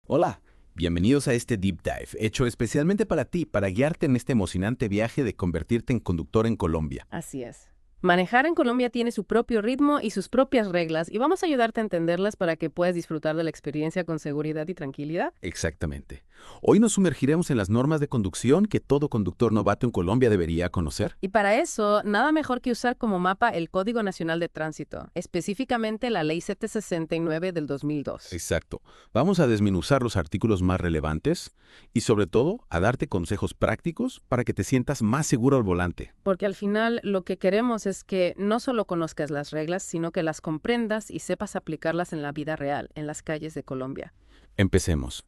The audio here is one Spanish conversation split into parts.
Hola, bienvenidos a este Deep Dive, hecho especialmente para ti, para guiarte en este emocionante viaje de convertirte en conductor en Colombia. Así es. Manejar en Colombia tiene su propio ritmo y sus propias reglas y vamos a ayudarte a entenderlas para que puedas disfrutar de la experiencia con seguridad y tranquilidad. Exactamente. Hoy nos sumergiremos en las normas de conducción que todo conductor novato en Colombia debería conocer. Y para eso, nada mejor que usar como mapa el Código Nacional de Tránsito, específicamente la Ley 769 del 2002. Exacto. Vamos a desmenuzar los artículos más relevantes y sobre todo a darte consejos prácticos para que te sientas más seguro al volante. Porque al final lo que queremos es que no solo conozcas las reglas, sino que las comprendas y sepas aplicarlas en la vida real, en las calles de Colombia. Empecemos.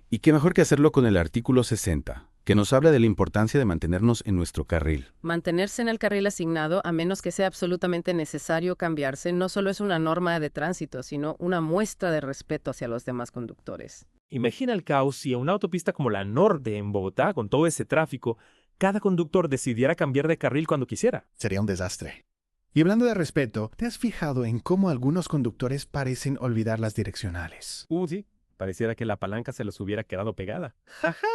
Y qué mejor que hacerlo con el artículo 60, que nos habla de la importancia de mantenernos en nuestro carril. Mantenerse en el carril asignado, a menos que sea absolutamente necesario cambiarse, no solo es una norma de tránsito, sino una muestra de respeto hacia los demás conductores. Imagina el caos si en una autopista como la Norte en Bogotá, con todo ese tráfico, cada conductor decidiera cambiar de carril cuando quisiera. Sería un desastre. Y hablando de respeto, ¿te has fijado en cómo algunos conductores parecen olvidar las direccionales? Sí, pareciera que la palanca se les hubiera quedado pegada. ¡Jaja!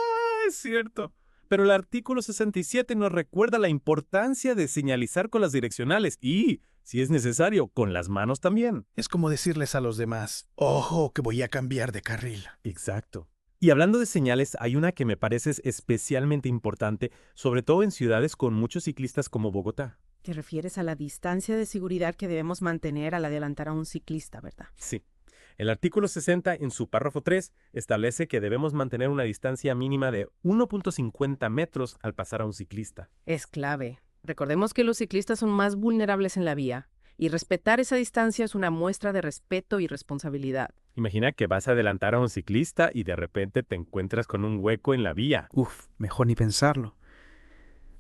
Es cierto. Pero el artículo 67 nos recuerda la importancia de señalizar con las direccionales y, si es necesario, con las manos también. Es como decirles a los demás, ojo, que voy a cambiar de carril. Exacto. Y hablando de señales, hay una que me parece especialmente importante, sobre todo en ciudades con muchos ciclistas como Bogotá. Te refieres a la distancia de seguridad que debemos mantener al adelantar a un ciclista, ¿verdad? Sí. El artículo 60, en su párrafo 3, establece que debemos mantener una distancia mínima de 1.50 metros al pasar a un ciclista. Es clave. Recordemos que los ciclistas son más vulnerables en la vía, y respetar esa distancia es una muestra de respeto y responsabilidad. Imagina que vas a adelantar a un ciclista y de repente te encuentras con un hueco en la vía. Uf, mejor ni pensarlo.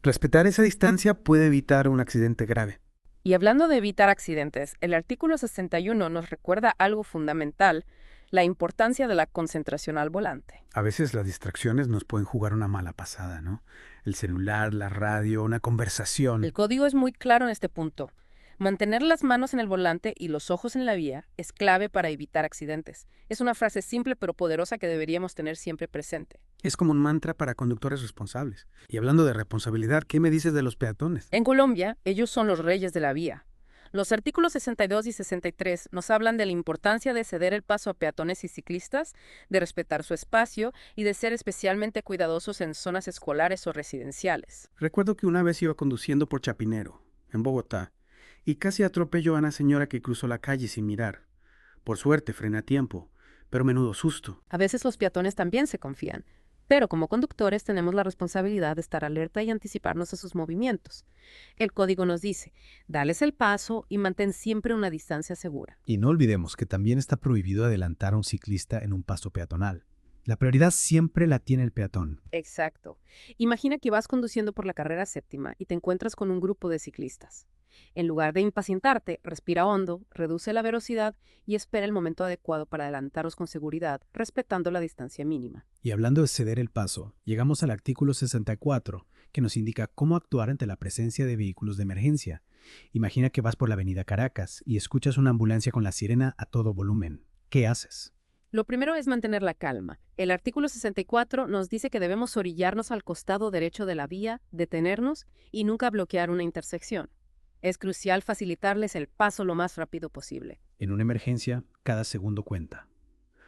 Respetar esa distancia puede evitar un accidente grave. Y hablando de evitar accidentes, el artículo 61 nos recuerda algo fundamental, la importancia de la concentración al volante. A veces las distracciones nos pueden jugar una mala pasada, ¿no? El celular, la radio, una conversación. El código es muy claro en este punto. Mantener las manos en el volante y los ojos en la vía es clave para evitar accidentes. Es una frase simple pero poderosa que deberíamos tener siempre presente. Es como un mantra para conductores responsables. Y hablando de responsabilidad, ¿qué me dices de los peatones? En Colombia, ellos son los reyes de la vía. Los artículos 62 y 63 nos hablan de la importancia de ceder el paso a peatones y ciclistas, de respetar su espacio y de ser especialmente cuidadosos en zonas escolares o residenciales. Recuerdo que una vez iba conduciendo por Chapinero, en Bogotá, y casi atropelló a una señora que cruzó la calle sin mirar. Por suerte, frené a tiempo, pero menudo susto. A veces los peatones también se confían, pero como conductores tenemos la responsabilidad de estar alerta y anticiparnos a sus movimientos. El código nos dice, dales el paso y mantén siempre una distancia segura. Y no olvidemos que también está prohibido adelantar a un ciclista en un paso peatonal. La prioridad siempre la tiene el peatón. Exacto. Imagina que vas conduciendo por la carrera séptima y te encuentras con un grupo de ciclistas. En lugar de impacientarte, respira hondo, reduce la velocidad y espera el momento adecuado para adelantarlos con seguridad, respetando la distancia mínima. Y hablando de ceder el paso, llegamos al artículo 64, que nos indica cómo actuar ante la presencia de vehículos de emergencia. Imagina que vas por la avenida Caracas y escuchas una ambulancia con la sirena a todo volumen. ¿Qué haces? Lo primero es mantener la calma. El artículo 64 nos dice que debemos orillarnos al costado derecho de la vía, detenernos y nunca bloquear una intersección. Es crucial facilitarles el paso lo más rápido posible. En una emergencia, cada segundo cuenta.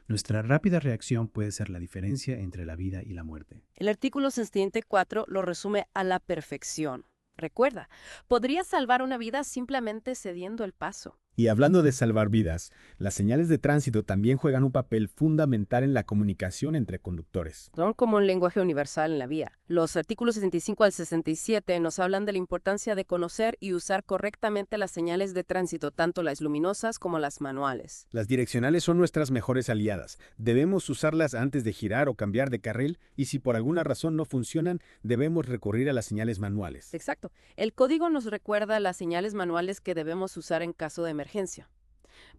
Nuestra rápida reacción puede ser la diferencia entre la vida y la muerte. El artículo 64 lo resume a la perfección. Recuerda, podrías salvar una vida simplemente cediendo el paso. Y hablando de salvar vidas, las señales de tránsito también juegan un papel fundamental en la comunicación entre conductores. Son como un lenguaje universal en la vía. Los artículos 65 al 67 nos hablan de la importancia de conocer y usar correctamente las señales de tránsito, tanto las luminosas como las manuales. Las direccionales son nuestras mejores aliadas. Debemos usarlas antes de girar o cambiar de carril y si por alguna razón no funcionan, debemos recurrir a las señales manuales. Exacto. El código nos recuerda las señales manuales que debemos usar en caso de emergencia.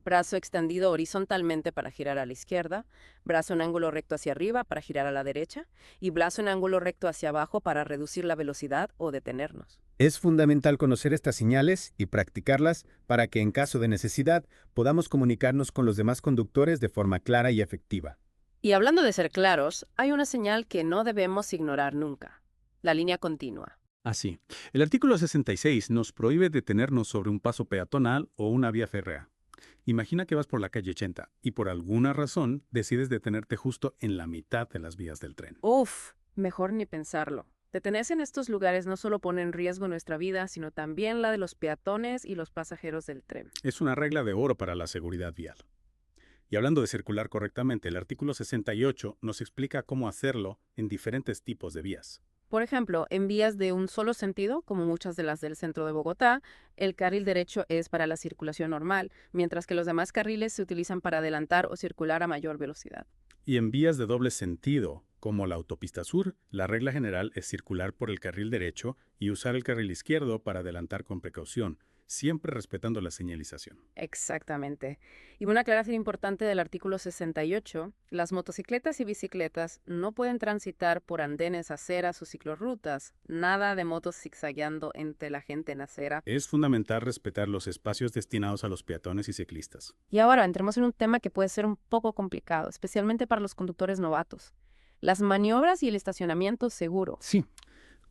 Brazo extendido horizontalmente para girar a la izquierda, brazo en ángulo recto hacia arriba para girar a la derecha y brazo en ángulo recto hacia abajo para reducir la velocidad o detenernos. Es fundamental conocer estas señales y practicarlas para que en caso de necesidad podamos comunicarnos con los demás conductores de forma clara y efectiva. Y hablando de ser claros, hay una señal que no debemos ignorar nunca: la línea continua. Así, el artículo 66 nos prohíbe detenernos sobre un paso peatonal o una vía férrea. Imagina que vas por la calle 80 y por alguna razón decides detenerte justo en la mitad de las vías del tren. Uf, mejor ni pensarlo. Detenerse en estos lugares no solo pone en riesgo nuestra vida, sino también la de los peatones y los pasajeros del tren. Es una regla de oro para la seguridad vial. Y hablando de circular correctamente, el artículo 68 nos explica cómo hacerlo en diferentes tipos de vías. Por ejemplo, en vías de un solo sentido, como muchas de las del centro de Bogotá, el carril derecho es para la circulación normal, mientras que los demás carriles se utilizan para adelantar o circular a mayor velocidad. Y en vías de doble sentido, como la autopista sur, la regla general es circular por el carril derecho y usar el carril izquierdo para adelantar con precaución, siempre respetando la señalización. Exactamente. Y una aclaración importante del artículo 68, las motocicletas y bicicletas no pueden transitar por andenes, aceras o ciclorrutas, nada de motos zigzagueando entre la gente en acera. Es fundamental respetar los espacios destinados a los peatones y ciclistas. Y ahora entremos en un tema que puede ser un poco complicado, especialmente para los conductores novatos: las maniobras y el estacionamiento seguro. Sí,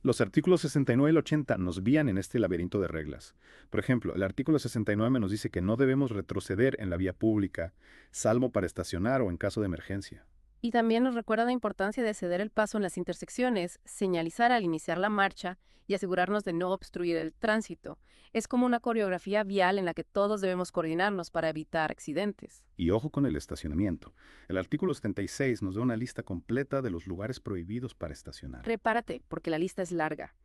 los artículos 69 y el 80 nos guían en este laberinto de reglas. Por ejemplo, el artículo 69 nos dice que no debemos retroceder en la vía pública, salvo para estacionar o en caso de emergencia. Y también nos recuerda la importancia de ceder el paso en las intersecciones, señalizar al iniciar la marcha y asegurarnos de no obstruir el tránsito. Es como una coreografía vial en la que todos debemos coordinarnos para evitar accidentes. Y ojo con el estacionamiento. El artículo 76 nos da una lista completa de los lugares prohibidos para estacionar. Prepárate, porque la lista es larga.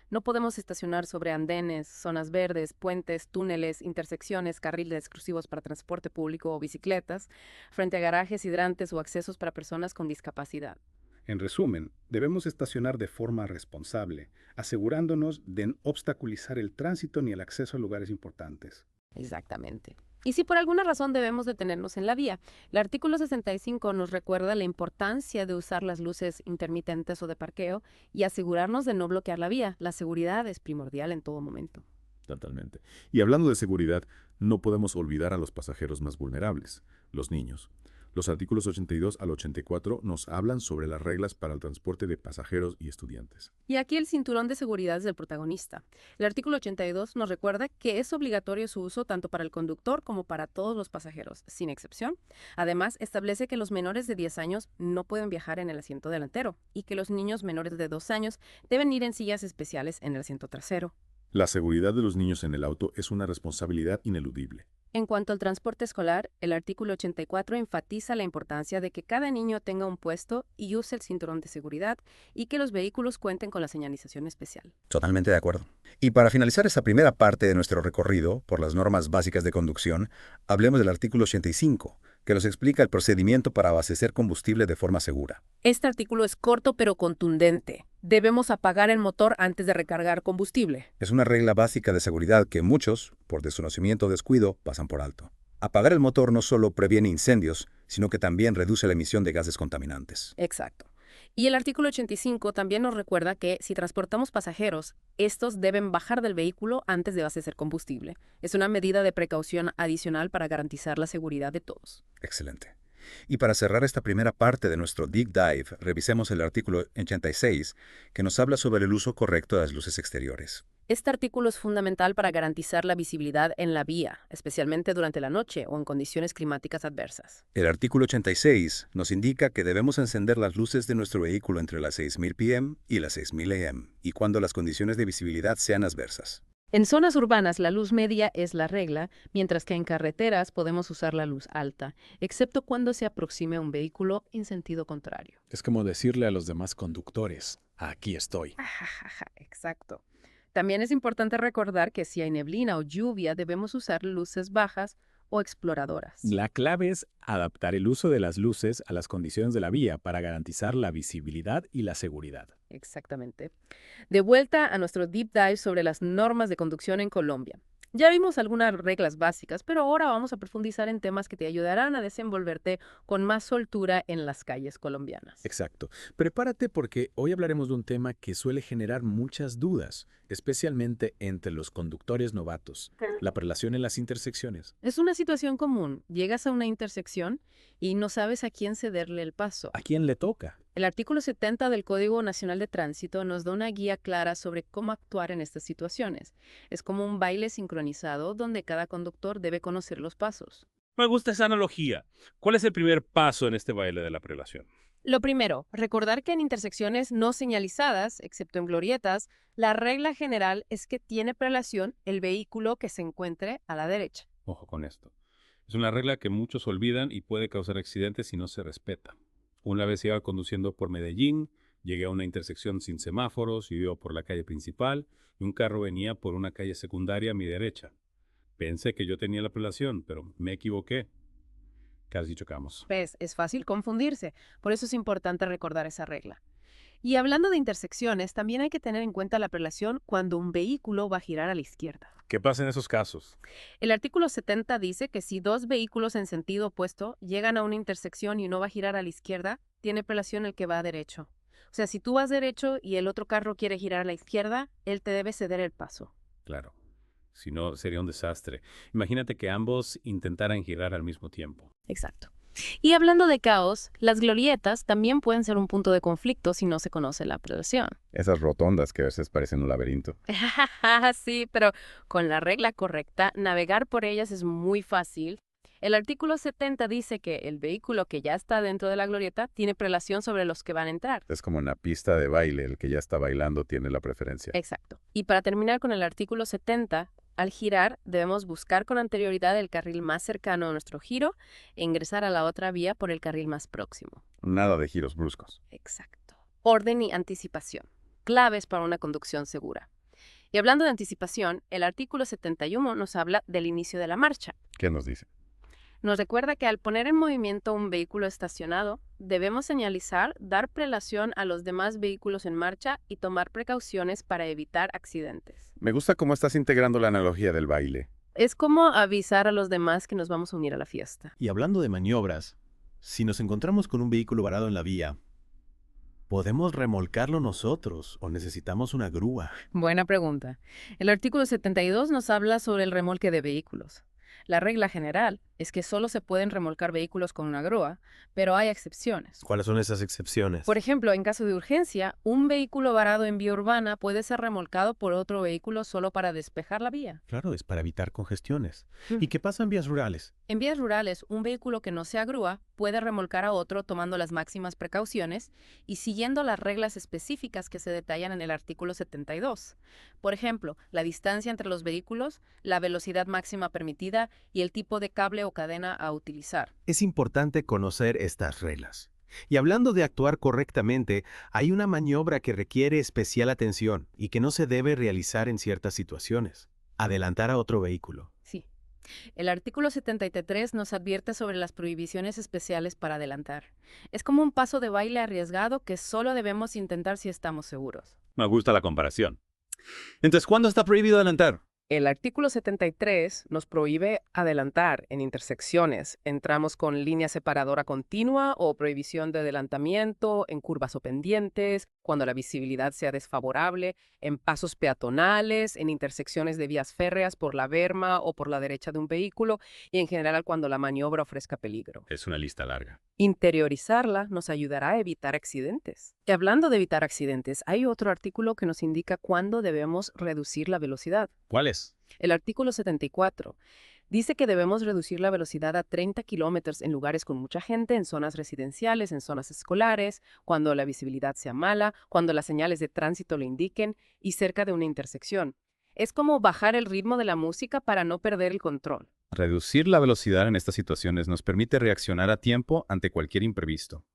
No podemos estacionar sobre andenes, zonas verdes, puentes, túneles, intersecciones, carriles exclusivos para transporte público o bicicletas, frente a garajes, hidrantes o accesos para personas con discapacidad. En resumen, debemos estacionar de forma responsable, asegurándonos de no obstaculizar el tránsito ni el acceso a lugares importantes. Exactamente. Y si por alguna razón debemos detenernos en la vía, el artículo 65 nos recuerda la importancia de usar las luces intermitentes o de parqueo y asegurarnos de no bloquear la vía. La seguridad es primordial en todo momento. Totalmente. Y hablando de seguridad, no podemos olvidar a los pasajeros más vulnerables, los niños. Los artículos 82 al 84 nos hablan sobre las reglas para el transporte de pasajeros y estudiantes. Y aquí el cinturón de seguridad es del protagonista. El artículo 82 nos recuerda que es obligatorio su uso tanto para el conductor como para todos los pasajeros, sin excepción. Además, establece que los menores de 10 años no pueden viajar en el asiento delantero y que los niños menores de 2 años deben ir en sillas especiales en el asiento trasero. La seguridad de los niños en el auto es una responsabilidad ineludible. En cuanto al transporte escolar, el artículo 84 enfatiza la importancia de que cada niño tenga un puesto y use el cinturón de seguridad y que los vehículos cuenten con la señalización especial. Totalmente de acuerdo. Y para finalizar esta primera parte de nuestro recorrido por las normas básicas de conducción, hablemos del artículo 85, que nos explica el procedimiento para abastecer combustible de forma segura. Este artículo es corto pero contundente. Debemos apagar el motor antes de recargar combustible. Es una regla básica de seguridad que muchos, por desconocimiento o descuido, pasan por alto. Apagar el motor no solo previene incendios, sino que también reduce la emisión de gases contaminantes. Exacto. Y el artículo 85 también nos recuerda que si transportamos pasajeros, estos deben bajar del vehículo antes de abastecer combustible. Es una medida de precaución adicional para garantizar la seguridad de todos. Excelente. Y para cerrar esta primera parte de nuestro Deep Dive, revisemos el artículo 86, que nos habla sobre el uso correcto de las luces exteriores. Este artículo es fundamental para garantizar la visibilidad en la vía, especialmente durante la noche o en condiciones climáticas adversas. El artículo 86 nos indica que debemos encender las luces de nuestro vehículo entre las 6.000 p.m. y las 6.000 a.m. y cuando las condiciones de visibilidad sean adversas. En zonas urbanas la luz media es la regla, mientras que en carreteras podemos usar la luz alta, excepto cuando se aproxime a un vehículo en sentido contrario. Es como decirle a los demás conductores, aquí estoy. Exacto. También es importante recordar que si hay neblina o lluvia debemos usar luces bajas o exploradoras. La clave es adaptar el uso de las luces a las condiciones de la vía para garantizar la visibilidad y la seguridad. Exactamente. De vuelta a nuestro deep dive sobre las normas de conducción en Colombia. Ya vimos algunas reglas básicas, pero ahora vamos a profundizar en temas que te ayudarán a desenvolverte con más soltura en las calles colombianas. Exacto. Prepárate porque hoy hablaremos de un tema que suele generar muchas dudas, especialmente entre los conductores novatos, la prelación en las intersecciones. Es una situación común. Llegas a una intersección y no sabes a quién cederle el paso. ¿A quién le toca? El artículo 70 del Código Nacional de Tránsito nos da una guía clara sobre cómo actuar en estas situaciones. Es como un baile sincronizado donde cada conductor debe conocer los pasos. Me gusta esa analogía. ¿Cuál es el primer paso en este baile de la prelación? Lo primero, recordar que en intersecciones no señalizadas, excepto en glorietas, la regla general es que tiene prelación el vehículo que se encuentre a la derecha. Ojo con esto. Es una regla que muchos olvidan y puede causar accidentes si no se respeta. Una vez iba conduciendo por Medellín, llegué a una intersección sin semáforos y iba por la calle principal y un carro venía por una calle secundaria a mi derecha. Pensé que yo tenía la prelación, pero me equivoqué. Casi chocamos. Pues es fácil confundirse, por eso es importante recordar esa regla. Y hablando de intersecciones, también hay que tener en cuenta la prelación cuando un vehículo va a girar a la izquierda. ¿Qué pasa en esos casos? El artículo 70 dice que si dos vehículos en sentido opuesto llegan a una intersección y uno va a girar a la izquierda, tiene prelación el que va a derecho. O sea, si tú vas derecho y el otro carro quiere girar a la izquierda, él te debe ceder el paso. Claro. Si no, sería un desastre. Imagínate que ambos intentaran girar al mismo tiempo. Exacto. Y hablando de caos, las glorietas también pueden ser un punto de conflicto si no se conoce la prelación. Esas rotondas que a veces parecen un laberinto. Sí, pero con la regla correcta, navegar por ellas es muy fácil. El artículo 70 dice que el vehículo que ya está dentro de la glorieta tiene prelación sobre los que van a entrar. Es como en la pista de baile, el que ya está bailando tiene la preferencia. Exacto. Y para terminar con el artículo 70, al girar debemos buscar con anterioridad el carril más cercano a nuestro giro e ingresar a la otra vía por el carril más próximo. Nada de giros bruscos. Exacto. Orden y anticipación, claves para una conducción segura. Y hablando de anticipación, el artículo 71 nos habla del inicio de la marcha. ¿Qué nos dice? Nos recuerda que al poner en movimiento un vehículo estacionado, debemos señalizar, dar prelación a los demás vehículos en marcha y tomar precauciones para evitar accidentes. Me gusta cómo estás integrando la analogía del baile. Es como avisar a los demás que nos vamos a unir a la fiesta. Y hablando de maniobras, si nos encontramos con un vehículo varado en la vía, ¿podemos remolcarlo nosotros o necesitamos una grúa? Buena pregunta. El artículo 72 nos habla sobre el remolque de vehículos. La regla general es que solo se pueden remolcar vehículos con una grúa, pero hay excepciones. ¿Cuáles son esas excepciones? Por ejemplo, en caso de urgencia, un vehículo varado en vía urbana puede ser remolcado por otro vehículo solo para despejar la vía. Claro, es para evitar congestiones. ¿Y qué pasa en vías rurales? En vías rurales, un vehículo que no sea grúa puede remolcar a otro tomando las máximas precauciones y siguiendo las reglas específicas que se detallan en el artículo 72. Por ejemplo, la distancia entre los vehículos, la velocidad máxima permitida y el tipo de cable o cadena a utilizar. Es importante conocer estas reglas. Y hablando de actuar correctamente, hay una maniobra que requiere especial atención y que no se debe realizar en ciertas situaciones. Adelantar a otro vehículo. Sí. El artículo 73 nos advierte sobre las prohibiciones especiales para adelantar. Es como un paso de baile arriesgado que solo debemos intentar si estamos seguros. Me gusta la comparación. Entonces, ¿cuándo está prohibido adelantar? El artículo 73 nos prohíbe adelantar en intersecciones. Entramos con línea separadora continua o prohibición de adelantamiento en curvas o pendientes, cuando la visibilidad sea desfavorable, en pasos peatonales, en intersecciones de vías férreas por la berma o por la derecha de un vehículo y en general cuando la maniobra ofrezca peligro. Es una lista larga. Interiorizarla nos ayudará a evitar accidentes. Y hablando de evitar accidentes, hay otro artículo que nos indica cuándo debemos reducir la velocidad. ¿Cuál es? El artículo 74 dice que debemos reducir la velocidad a 30 kilómetros en lugares con mucha gente, en zonas residenciales, en zonas escolares, cuando la visibilidad sea mala, cuando las señales de tránsito lo indiquen y cerca de una intersección. Es como bajar el ritmo de la música para no perder el control. Reducir la velocidad en estas situaciones nos permite reaccionar a tiempo ante cualquier imprevisto.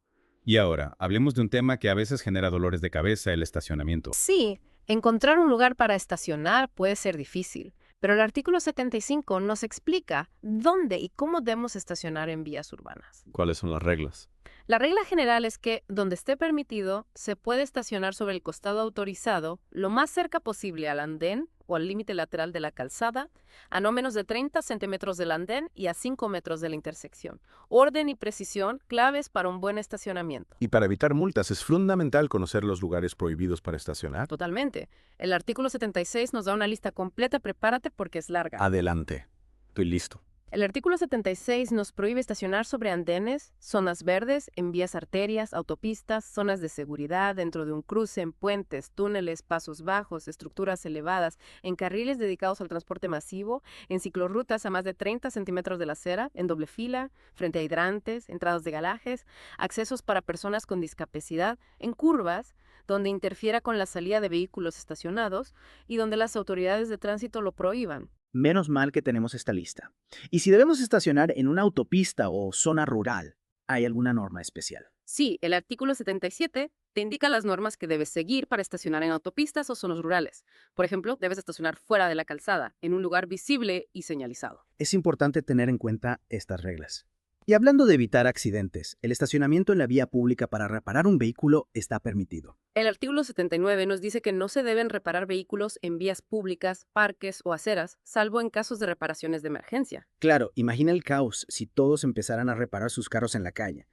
Y ahora, hablemos de un tema que a veces genera dolores de cabeza, el estacionamiento. Sí, encontrar un lugar para estacionar puede ser difícil, pero el artículo 75 nos explica dónde y cómo debemos estacionar en vías urbanas. ¿Cuáles son las reglas? La regla general es que, donde esté permitido, se puede estacionar sobre el costado autorizado lo más cerca posible al andén o al límite lateral de la calzada, a no menos de 30 centímetros del andén y a 5 metros de la intersección. Orden y precisión claves para un buen estacionamiento. Y para evitar multas es fundamental conocer los lugares prohibidos para estacionar. Totalmente. El artículo 76 nos da una lista completa, prepárate porque es larga. Adelante. Estoy listo. El artículo 76 nos prohíbe estacionar sobre andenes, zonas verdes, en vías arterias, autopistas, zonas de seguridad, dentro de un cruce, en puentes, túneles, pasos bajos, estructuras elevadas, en carriles dedicados al transporte masivo, en ciclorrutas a más de 30 centímetros de la acera, en doble fila, frente a hidrantes, entradas de garajes, accesos para personas con discapacidad, en curvas, donde interfiera con la salida de vehículos estacionados y donde las autoridades de tránsito lo prohíban. Menos mal que tenemos esta lista. Y si debemos estacionar en una autopista o zona rural, ¿hay alguna norma especial? Sí, el artículo 77 te indica las normas que debes seguir para estacionar en autopistas o zonas rurales. Por ejemplo, debes estacionar fuera de la calzada, en un lugar visible y señalizado. Es importante tener en cuenta estas reglas. Y hablando de evitar accidentes, el estacionamiento en la vía pública para reparar un vehículo está permitido. El artículo 79 nos dice que no se deben reparar vehículos en vías públicas, parques o aceras, salvo en casos de reparaciones de emergencia. Claro, imagina el caos si todos empezaran a reparar sus carros en la calle.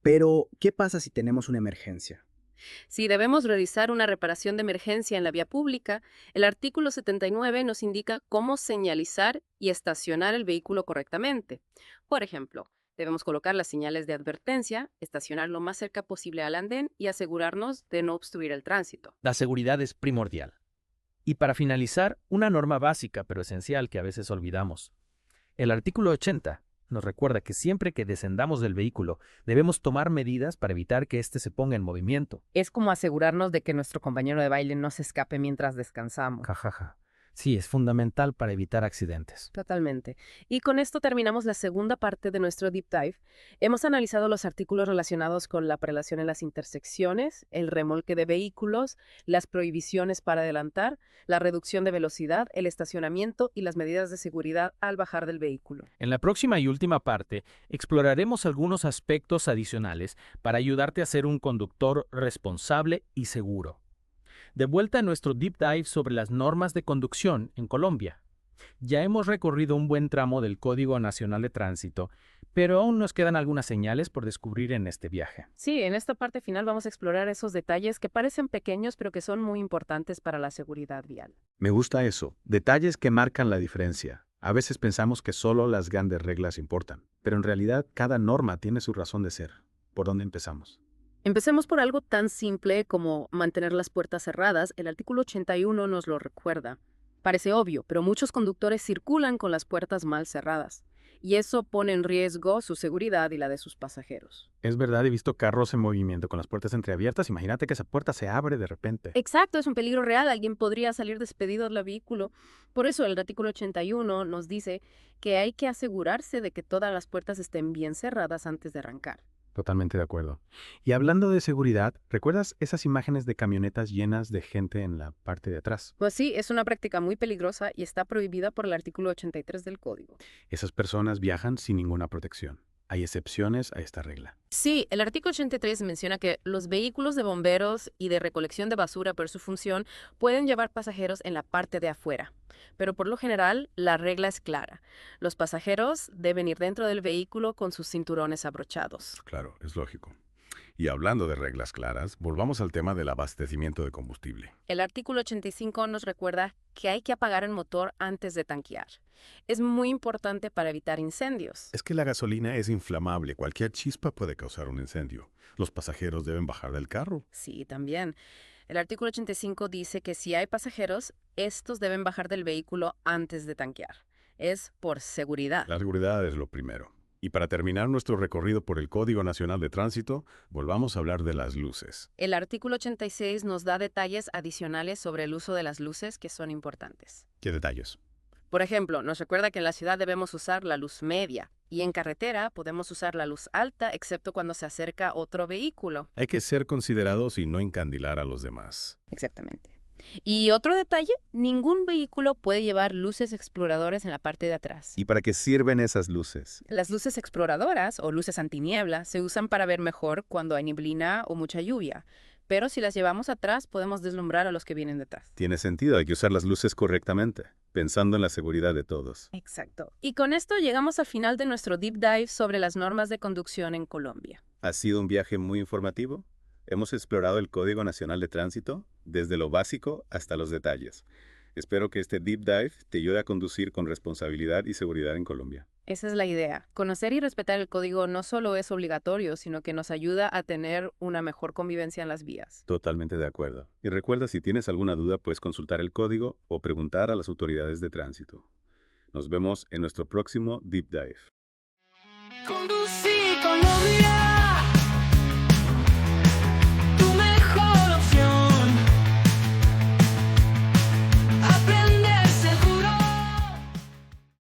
Pero, ¿qué pasa si tenemos una emergencia? Si debemos realizar una reparación de emergencia en la vía pública, el artículo 79 nos indica cómo señalizar y estacionar el vehículo correctamente. Por ejemplo, debemos colocar las señales de advertencia, estacionar lo más cerca posible al andén y asegurarnos de no obstruir el tránsito. La seguridad es primordial. Y para finalizar, una norma básica pero esencial que a veces olvidamos. El artículo 80 nos recuerda que siempre que descendamos del vehículo, debemos tomar medidas para evitar que éste se ponga en movimiento. Es como asegurarnos de que nuestro compañero de baile no se escape mientras descansamos. Jajaja. Sí, es fundamental para evitar accidentes. Totalmente. Y con esto terminamos la segunda parte de nuestro Deep Dive. Hemos analizado los artículos relacionados con la prelación en las intersecciones, el remolque de vehículos, las prohibiciones para adelantar, la reducción de velocidad, el estacionamiento y las medidas de seguridad al bajar del vehículo. En la próxima y última parte, exploraremos algunos aspectos adicionales para ayudarte a ser un conductor responsable y seguro. De vuelta a nuestro Deep Dive sobre las normas de conducción en Colombia. Ya hemos recorrido un buen tramo del Código Nacional de Tránsito, pero aún nos quedan algunas señales por descubrir en este viaje. Sí, en esta parte final vamos a explorar esos detalles que parecen pequeños, pero que son muy importantes para la seguridad vial. Me gusta eso. Detalles que marcan la diferencia. A veces pensamos que solo las grandes reglas importan, pero en realidad cada norma tiene su razón de ser. ¿Por dónde empezamos? Empecemos por algo tan simple como mantener las puertas cerradas. El artículo 81 nos lo recuerda. Parece obvio, pero muchos conductores circulan con las puertas mal cerradas. Y eso pone en riesgo su seguridad y la de sus pasajeros. Es verdad, he visto carros en movimiento con las puertas entreabiertas. Imagínate que esa puerta se abre de repente. Exacto, es un peligro real. Alguien podría salir despedido del vehículo. Por eso el artículo 81 nos dice que hay que asegurarse de que todas las puertas estén bien cerradas antes de arrancar. Totalmente de acuerdo. Y hablando de seguridad, ¿recuerdas esas imágenes de camionetas llenas de gente en la parte de atrás? Pues sí, es una práctica muy peligrosa y está prohibida por el artículo 83 del Código. Esas personas viajan sin ninguna protección. Hay excepciones a esta regla. Sí, el artículo 83 menciona que los vehículos de bomberos y de recolección de basura por su función pueden llevar pasajeros en la parte de afuera. Pero por lo general, la regla es clara. Los pasajeros deben ir dentro del vehículo con sus cinturones abrochados. Claro, es lógico. Y hablando de reglas claras, volvamos al tema del abastecimiento de combustible. El artículo 85 nos recuerda que hay que apagar el motor antes de tanquear. Es muy importante para evitar incendios. Es que la gasolina es inflamable. Cualquier chispa puede causar un incendio. Los pasajeros deben bajar del carro. Sí, también. El artículo 85 dice que si hay pasajeros, estos deben bajar del vehículo antes de tanquear. Es por seguridad. La seguridad es lo primero. Y para terminar nuestro recorrido por el Código Nacional de Tránsito, volvamos a hablar de las luces. El artículo 86 nos da detalles adicionales sobre el uso de las luces que son importantes. ¿Qué detalles? Por ejemplo, nos recuerda que en la ciudad debemos usar la luz media y en carretera podemos usar la luz alta, excepto cuando se acerca otro vehículo. Hay que ser considerados y no encandilar a los demás. Exactamente. Y otro detalle, ningún vehículo puede llevar luces exploradoras en la parte de atrás. ¿Y para qué sirven esas luces? Las luces exploradoras o luces antiniebla se usan para ver mejor cuando hay neblina o mucha lluvia. pero si las llevamos atrás podemos deslumbrar a los que vienen detrás. Tiene sentido, hay que usar las luces correctamente, pensando en la seguridad de todos. Exacto. Y con esto llegamos al final de nuestro deep dive sobre las normas de conducción en Colombia. Ha sido un viaje muy informativo. Hemos explorado el Código Nacional de Tránsito, desde lo básico hasta los detalles. Espero que este deep dive te ayude a conducir con responsabilidad y seguridad en Colombia. Esa es la idea. Conocer y respetar el código no solo es obligatorio, sino que nos ayuda a tener una mejor convivencia en las vías. Totalmente de acuerdo. Y recuerda, si tienes alguna duda, puedes consultar el código o preguntar a las autoridades de tránsito. Nos vemos en nuestro próximo deep dive. Conducí Colombia.